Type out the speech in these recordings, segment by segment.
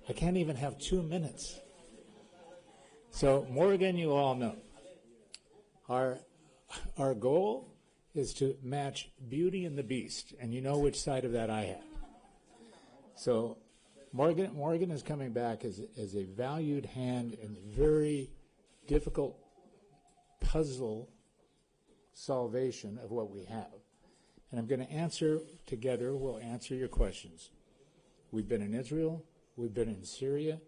I can't even have 2 minutes. So, Morgan, you all know. Our goal is to match Beauty and the Beast, and you know which side of that I have. So, Morgan is coming back as a valued hand in a very difficult puzzle salvation of what we have. And I'm going to answer together, we'll answer your questions. We've been in Israel, we've been in Syria,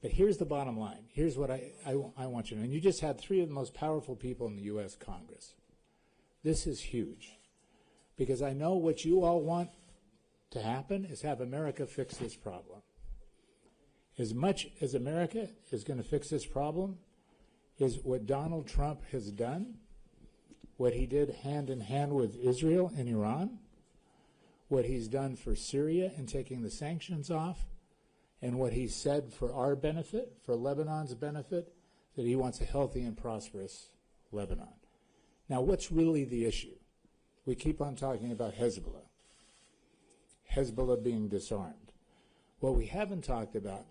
but here's the bottom line. Here's what I want you to know. And you just had 3 of the most powerful people in the U.S. Congress. This is huge, because I know what you all want to happen is have America fix this problem. As much as America is going to fix this problem, is what Donald Trump has done, what he did hand in hand with Israel and Iran, what he's done for Syria in taking the sanctions off, and what he said for our benefit, for Lebanon's benefit, that he wants a healthy and prosperous Lebanon. Now, what's really the issue? We keep on talking about Hezbollah. Hezbollah being disarmed. What we haven't talked about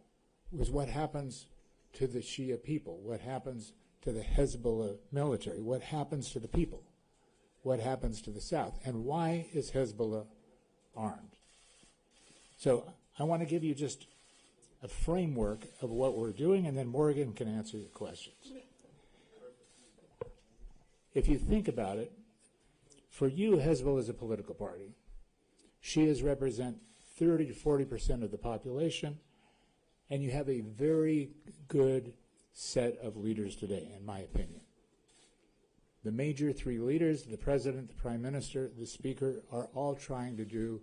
was what happens to the Shia people, what happens to the Hezbollah military, what happens to the people, what happens to the south, and why is Hezbollah armed? So I want to give you just a framework of what we're doing, and then Morgan can answer your questions. If you think about it, for you, Hezbollah is a political party. Shias represent 30 to 40% of the population, and you have a very good set of leaders today, in my opinion. The major 3 leaders, the president, the prime minister, the speaker, are all trying to do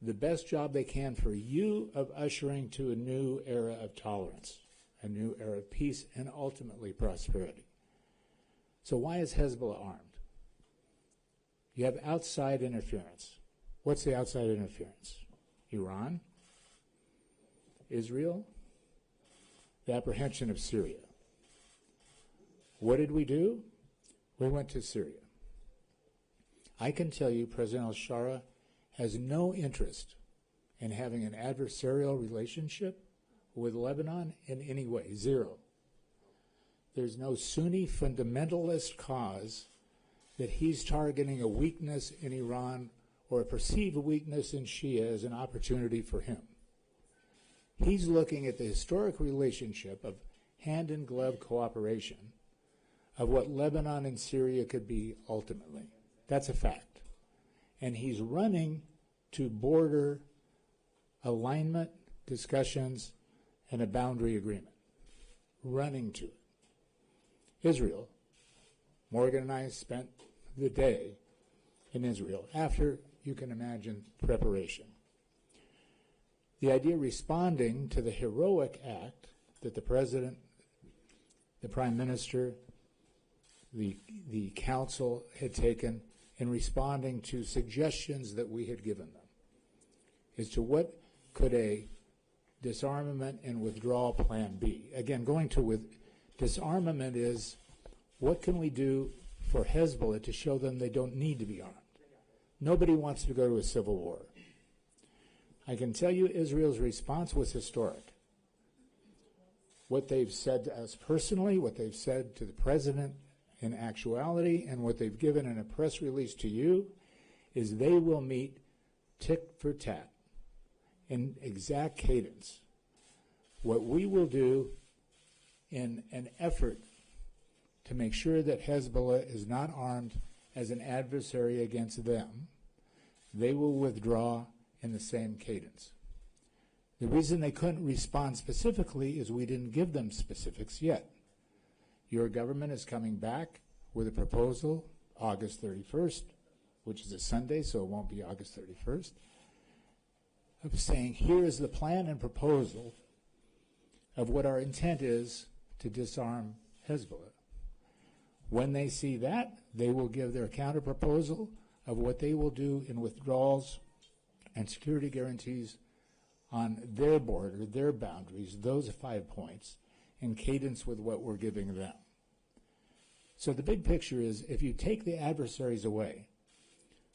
the best job they can for you of ushering to a new era of tolerance, a new era of peace, and ultimately prosperity. So why is Hezbollah armed? You have outside interference. What's the outside interference? Iran, Israel, the apprehension of Syria. What did we do? We went to Syria. I can tell you President al-Shara has no interest in having an adversarial relationship with Lebanon in any way, 0. There's no Sunni fundamentalist cause that he's targeting a weakness in Iran or a perceived weakness in Shia as an opportunity for him. He's looking at the historic relationship of hand-in-glove cooperation of what Lebanon and Syria could be ultimately. That's a fact. And he's running to border alignment, discussions, and a boundary agreement. Running to it. Israel. Morgan and I spent the day in Israel after, you can imagine, preparation. The idea responding to the heroic act that the president, the prime minister, the council had taken in responding to suggestions that we had given them as to what could a disarmament and withdrawal plan be. Again, going to with disarmament is what can we do for Hezbollah to show them they don't need to be armed. Nobody wants to go to a civil war. I can tell you Israel's response was historic. What they've said to us personally, what they've said to the president in actuality, and what they've given in a press release to you is they will meet tit for tat in exact cadence. What we will do in an effort to make sure that Hezbollah is not armed as an adversary against them, they will withdraw in the same cadence. The reason they couldn't respond specifically is we didn't give them specifics yet. Your government is coming back with a proposal August 31st, which is a Sunday, so it won't be August 31st, of saying here is the plan and proposal of what our intent is to disarm Hezbollah. When they see that, they will give their counter-proposal of what they will do in withdrawals and security guarantees on their border, their boundaries, those 5 points, in cadence with what we're giving them. So the big picture is if you take the adversaries away,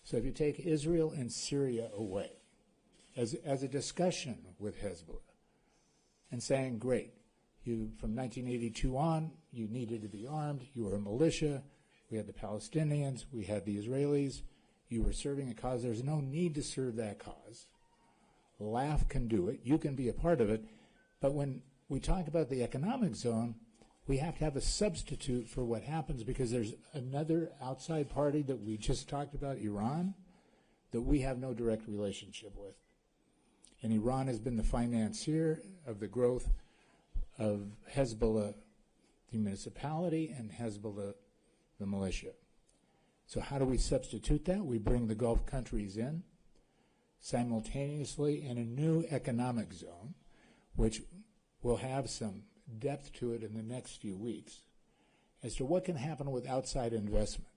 so if you take Israel and Syria away, as a discussion with Hezbollah, and saying, great, you from 1982 on, you needed to be armed, you were a militia, we had the Palestinians, we had the Israelis, you were serving a cause. There's no need to serve that cause. LAF can do it, you can be a part of it, but when we talk about the economic zone, we have to have a substitute for what happens, because there's another outside party that we just talked about, Iran, that we have no direct relationship with. And Iran has been the financier of the growth of Hezbollah, the municipality, and Hezbollah, the militia. So how do we substitute that? We bring the Gulf countries in simultaneously in a new economic zone, which will have some depth to it in the next few weeks, as to what can happen with outside investment.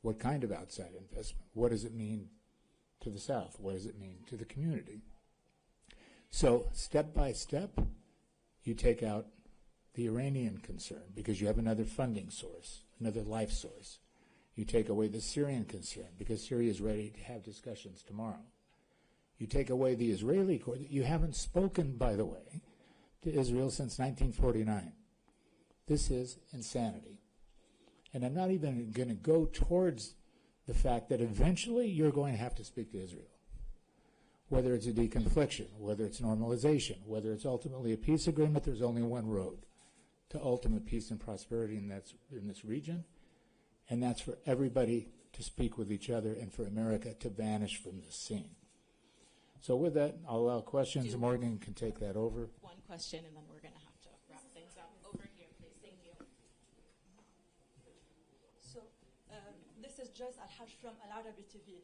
What kind of outside investment? What does it mean to the South? What does it mean to the community? So step by step, you take out the Iranian concern because you have another funding source, another life source. You take away the Syrian concern because Syria is ready to have discussions tomorrow. You take away the Israeli court. You haven't spoken, by the way, to Israel since 1949. This is insanity. And I'm not even going to go towards the fact that eventually you're going to have to speak to Israel. Whether it's a deconfliction, whether it's normalization, whether it's ultimately a peace agreement, there's only one road to ultimate peace and prosperity in this region, and that's for everybody to speak with each other and for America to vanish from this scene. So with that, I'll allow questions. Morgan can take that over. One question, and then we're going to have to wrap things up. Over here, please. Thank you. So this is Joyce Al-Haj from Al-Arabi TV.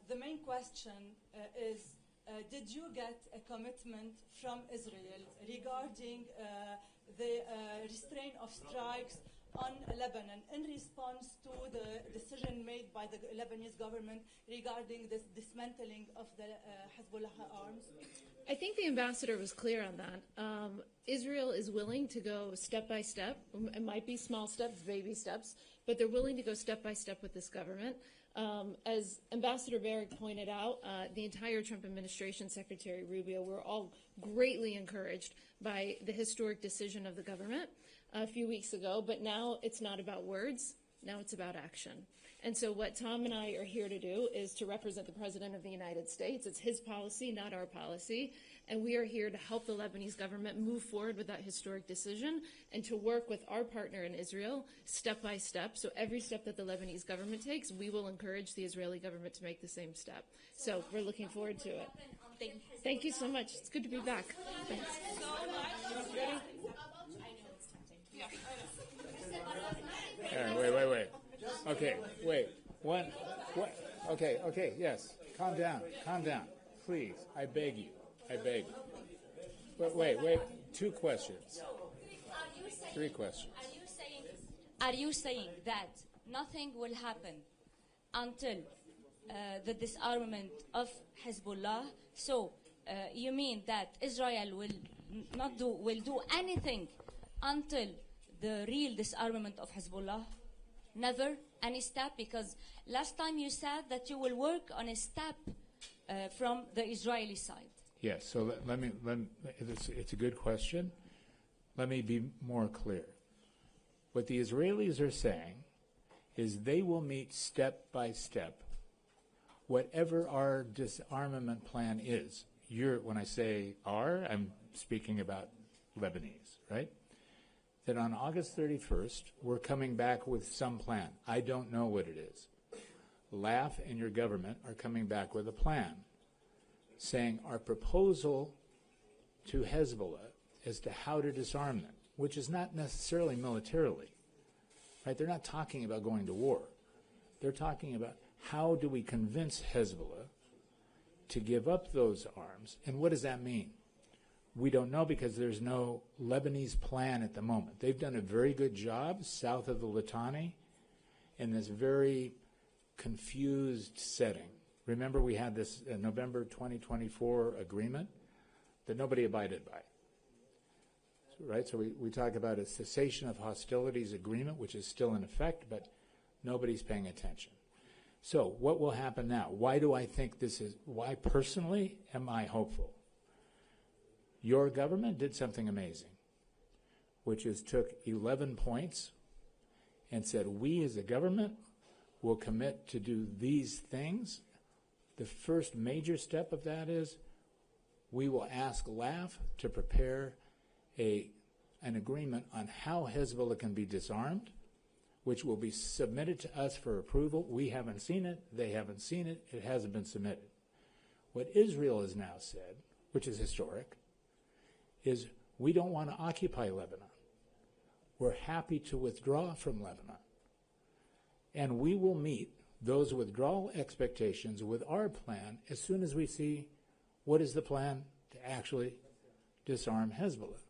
The main question is, did you get a commitment from Israel regarding the restraint of strikes on Lebanon in response to the decision made by the Lebanese government regarding this dismantling of the Hezbollah arms? I think the ambassador was clear on that. Israel is willing to go step by step. It might be small steps, baby steps, but they're willing to go step by step with this government. As Ambassador Barrack pointed out, the entire Trump administration, Secretary Rubio, were all greatly encouraged by the historic decision of the government a few weeks ago. But now it's not about words. Now it's about action. And so what Tom and I are here to do is to represent the President of the United States. It's his policy, not our policy. And we are here to help the Lebanese government move forward with that historic decision and to work with our partner in Israel step by step. So every step that the Lebanese government takes, we will encourage the Israeli government to make the same step. So we're looking forward to it. Thank you so much. It's good to be back. Thanks. Wait. Okay, wait. Okay, yes. Calm down. Please, I beg you. But wait. 2 questions. 3 questions. Are you saying that nothing will happen until the disarmament of Hezbollah? So you mean that Israel will do anything until the real disarmament of Hezbollah? Never any step? Because last time you said that you will work on a step from the Israeli side. Yes, so it's a good question. Let me be more clear. What the Israelis are saying is they will meet step by step whatever our disarmament plan is. When I say our, I'm speaking about Lebanese, right? That on August 31st, we're coming back with some plan. I don't know what it is. LAF and your government are coming back with a plan saying our proposal to Hezbollah as to how to disarm them, which is not necessarily militarily, right? They're not talking about going to war. They're talking about how do we convince Hezbollah to give up those arms, and what does that mean? We don't know because there's no Lebanese plan at the moment. They've done a very good job south of the Litani in this very confused setting. Remember, we had this November 2024 agreement that nobody abided by, right? So we talk about a cessation of hostilities agreement, which is still in effect, but nobody's paying attention. So what will happen now? Why do I think this is, why personally am I hopeful? Your government did something amazing, which is took 11 points and said, we as a government will commit to do these things. The first major step of that is we will ask LAF to prepare an agreement on how Hezbollah can be disarmed, which will be submitted to us for approval. We haven't seen it. They haven't seen it. It hasn't been submitted. What Israel has now said, which is historic, is we don't want to occupy Lebanon. We're happy to withdraw from Lebanon. And we will meet those withdrawal expectations with our plan as soon as we see what is the plan to actually disarm Hezbollah.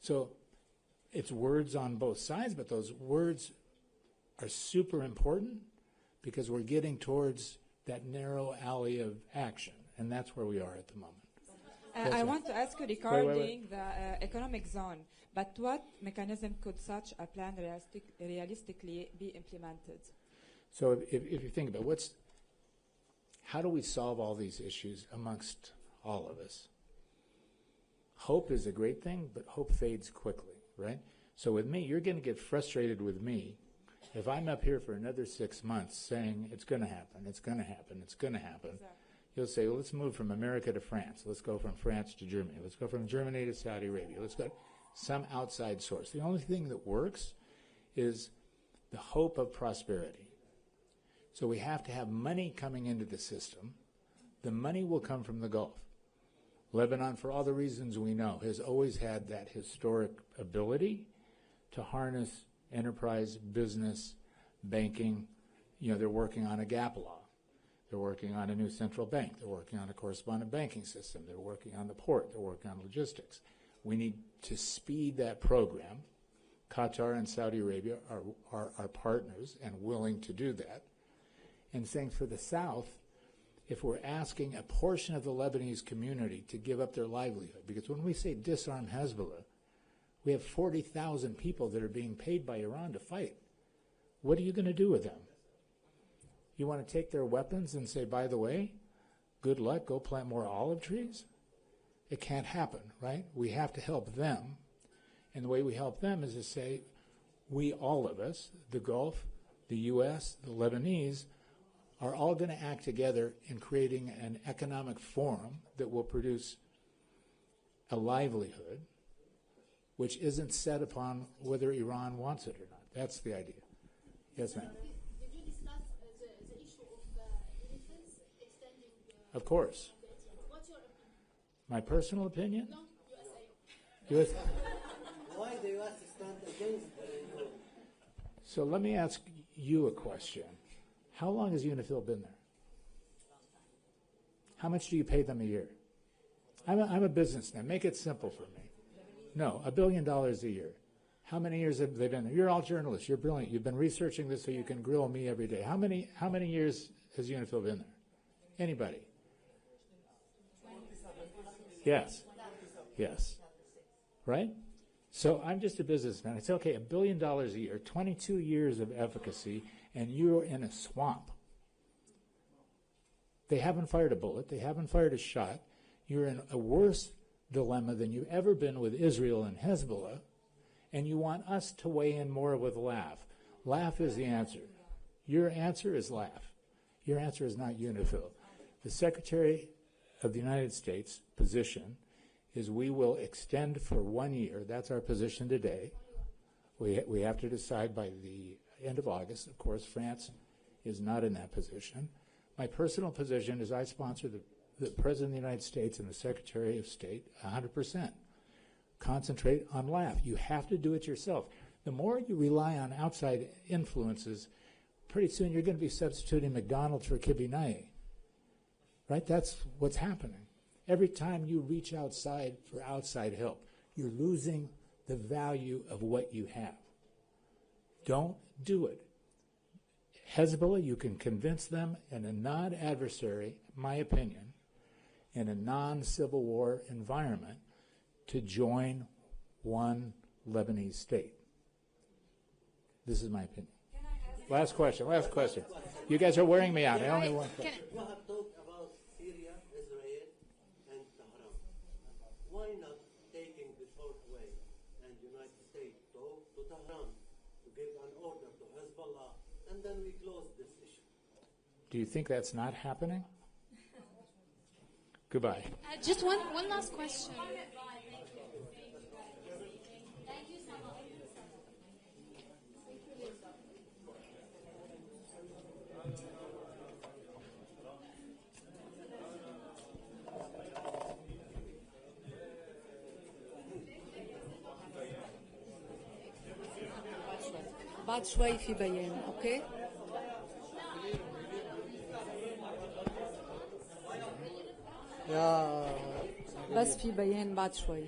So it's words on both sides, but those words are super important because we're getting towards that narrow alley of action, and that's where we are at the moment. I want to ask you regarding the economic zone, but what mechanism could such a plan realistically be implemented? So if you think about how do we solve all these issues amongst all of us? Hope is a great thing, but hope fades quickly, right? So with me, you're going to get frustrated with me if I'm up here for another 6 months saying it's going to happen, it's going to happen, it's going to happen. Exactly. You'll say, well, let's move from America to France. Let's go from France to Germany. Let's go from Germany to Saudi Arabia. Let's go some outside source. The only thing that works is the hope of prosperity. So we have to have money coming into the system. The money will come from the Gulf. Lebanon, for all the reasons we know, has always had that historic ability to harness enterprise, business, banking. You know, they're working on a gap law. They're working on a new central bank. They're working on a correspondent banking system. They're working on the port. They're working on logistics. We need to speed that program. Qatar and Saudi Arabia are partners and willing to do that. And saying for the South, if we're asking a portion of the Lebanese community to give up their livelihood, because when we say disarm Hezbollah, we have 40,000 people that are being paid by Iran to fight. What are you going to do with them? You want to take their weapons and say, by the way, good luck, go plant more olive trees? It can't happen, right? We have to help them. And the way we help them is to say, we, all of us, the Gulf, the U.S., the Lebanese, are all going to act together in creating an economic forum that will produce a livelihood which isn't set upon whether Iran wants it or not. That's the idea. Yes, ma'am. Did you discuss the issue of defense extending the... Of course. What's your opinion? My personal opinion? No, USA. Why the U.S. stand against the EU? So let me ask you a question. How long has UNIFIL been there? How much do you pay them a year? I'm a businessman. Make it simple for me. No, $1 billion a year. How many years have they been there? You're all journalists. You're brilliant. You've been researching this so you can grill me every day. How many years has UNIFIL been there? Anybody? Yes. Yes. Right? So I'm just a businessman. I say, okay, $1 billion a year, 22 years of efficacy, and you're in a swamp. They haven't fired a bullet. They haven't fired a shot. You're in a worse dilemma than you've ever been with Israel and Hezbollah, and you want us to weigh in more with LAF. LAF is the answer. Your answer is LAF. Your answer is not UNIFIL. The Secretary of the United States position is we will extend for 1 year. That's our position today. We have to decide by the end of August. Of course, France is not in that position. My personal position is I sponsor the President of the United States and the Secretary of State 100%. Concentrate on LAF. You have to do it yourself. The more you rely on outside influences, pretty soon you're going to be substituting McDonald's for Kibinai. Right? That's what's happening. Every time you reach outside for outside help, you're losing the value of what you have. Don't do it. Hezbollah, you can convince them in a non-adversary, my opinion, in a non-civil war environment to join one Lebanese state. This is my opinion. Last question. You guys are wearing me out. I only want question. You have talked about Syria, Israel, and Tehran. and then we close this issue. Do you think that's not happening? Goodbye. Just one last question. بعد شوي في بيان، اوكي؟ بس في بيان بعد شوي.